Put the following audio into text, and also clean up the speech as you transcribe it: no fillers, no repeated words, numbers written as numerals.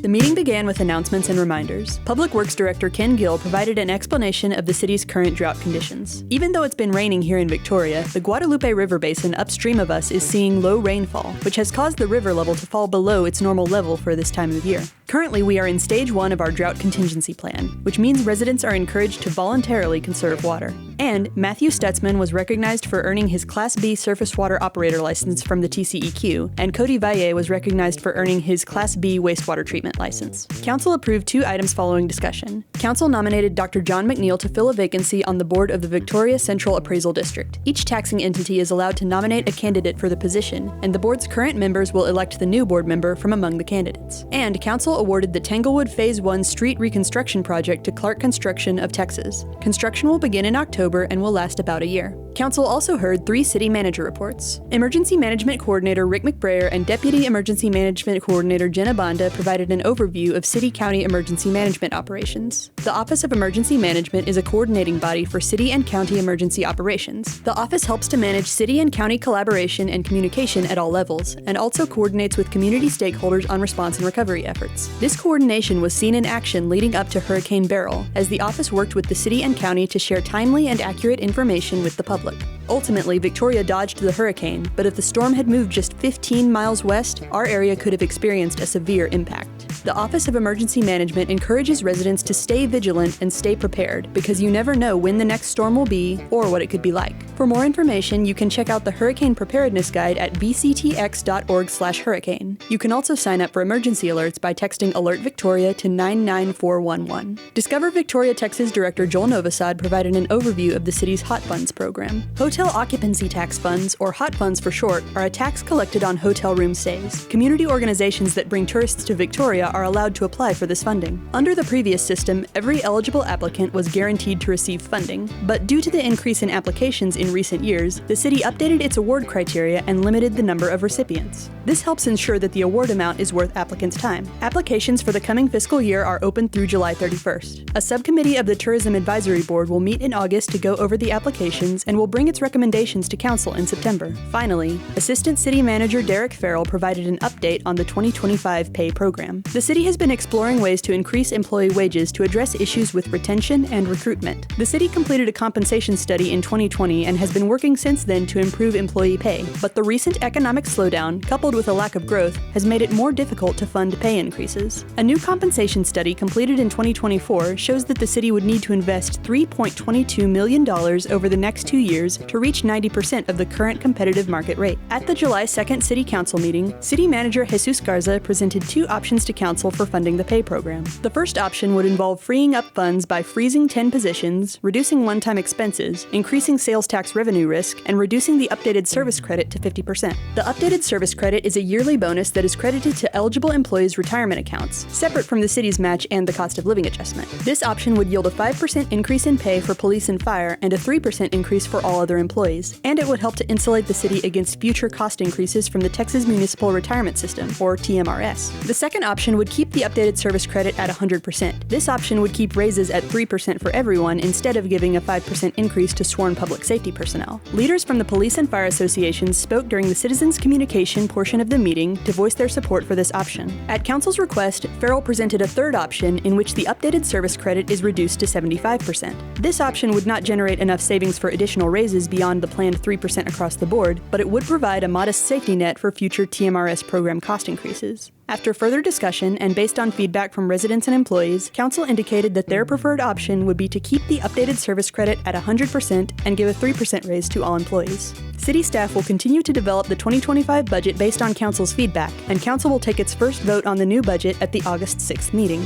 The meeting began with announcements and reminders. Public Works Director Ken Gill provided an explanation of the city's current drought conditions. Even though it's been raining here in Victoria, the Guadalupe River Basin upstream of us is seeing low rainfall, which has caused the river level to fall below its normal level for this time of year. Currently, we are in Stage 1 of our drought contingency plan, which means residents are encouraged to voluntarily conserve water. And Matthew Stutzman was recognized for earning his Class B surface water operator license from the TCEQ, and Cody Valle was recognized for earning his Class B wastewater treatment license. Council approved 2 items following discussion. Council nominated Dr. John McNeil to fill a vacancy on the board of the Victoria Central Appraisal District. Each taxing entity is allowed to nominate a candidate for the position, and the board's current members will elect the new board member from among the candidates. And Council awarded the Tanglewood Phase 1 street reconstruction project to Clark Construction of Texas. Construction will begin in October and will last about a year. Council also heard 3 city manager reports. Emergency Management Coordinator Rick McBrayer and Deputy Emergency Management Coordinator Jenna Banda provided an overview of city-county emergency management operations. The Office of Emergency Management is a coordinating body for city and county emergency operations. The office helps to manage city and county collaboration and communication at all levels, and also coordinates with community stakeholders on response and recovery efforts. This coordination was seen in action leading up to Hurricane Beryl, as the office worked with the city and county to share timely and accurate information with the public. Ultimately, Victoria dodged the hurricane, but if the storm had moved just 15 miles west, our area could have experienced a severe impact. The Office of Emergency Management encourages residents to stay vigilant and stay prepared, because you never know when the next storm will be or what it could be like. For more information, you can check out the Hurricane Preparedness Guide at vctx.org/hurricane. You can also sign up for emergency alerts by texting Alert Victoria to 99411. Discover Victoria, Texas Director Joel Novosad provided an overview of the city's Hot Funds program. Hotel occupancy tax funds, or HOT funds for short, are a tax collected on hotel room stays. Community organizations that bring tourists to Victoria are allowed to apply for this funding. Under the previous system, every eligible applicant was guaranteed to receive funding, but due to the increase in applications in recent years, the city updated its award criteria and limited the number of recipients. This helps ensure that the award amount is worth applicants' time. Applications for the coming fiscal year are open through July 31st. A subcommittee of the Tourism Advisory Board will meet in August to go over the applications and will bring its recommendations to Council in September. Finally, Assistant City Manager Derek Farrell provided an update on the 2025 pay program. The city has been exploring ways to increase employee wages to address issues with retention and recruitment. The city completed a compensation study in 2020 and has been working since then to improve employee pay, but the recent economic slowdown, coupled with a lack of growth, has made it more difficult to fund pay increases. A new compensation study completed in 2024 shows that the city would need to invest $3.22 million over the next 2 years to reach 90% of the current competitive market rate. At the July 2nd City Council meeting, City Manager Jesus Garza presented 2 options to Council for funding the pay program. The first option would involve freeing up funds by freezing 10 positions, reducing one-time expenses, increasing sales tax revenue risk, and reducing the updated service credit to 50%. The updated service credit is a yearly bonus that is credited to eligible employees' retirement accounts, separate from the city's match and the cost of living adjustment. This option would yield a 5% increase in pay for police and fire and a 3% increase for all other employees, and it would help to insulate the city against future cost increases from the Texas Municipal Retirement System, or TMRS. The second option would keep the updated service credit at 100%. This option would keep raises at 3% for everyone instead of giving a 5% increase to sworn public safety personnel. Leaders from the police and fire associations spoke during the citizens' communication portion of the meeting to voice their support for this option. At Council's request, Farrell presented a third option in which the updated service credit is reduced to 75%. This option would not generate enough savings for additional raises beyond the planned 3% across the board, but it would provide a modest safety net for future TMRS program cost increases. After further discussion and based on feedback from residents and employees, Council indicated that their preferred option would be to keep the updated service credit at 100% and give a 3% raise to all employees. City staff will continue to develop the 2025 budget based on Council's feedback, and Council will take its first vote on the new budget at the August 6th meeting.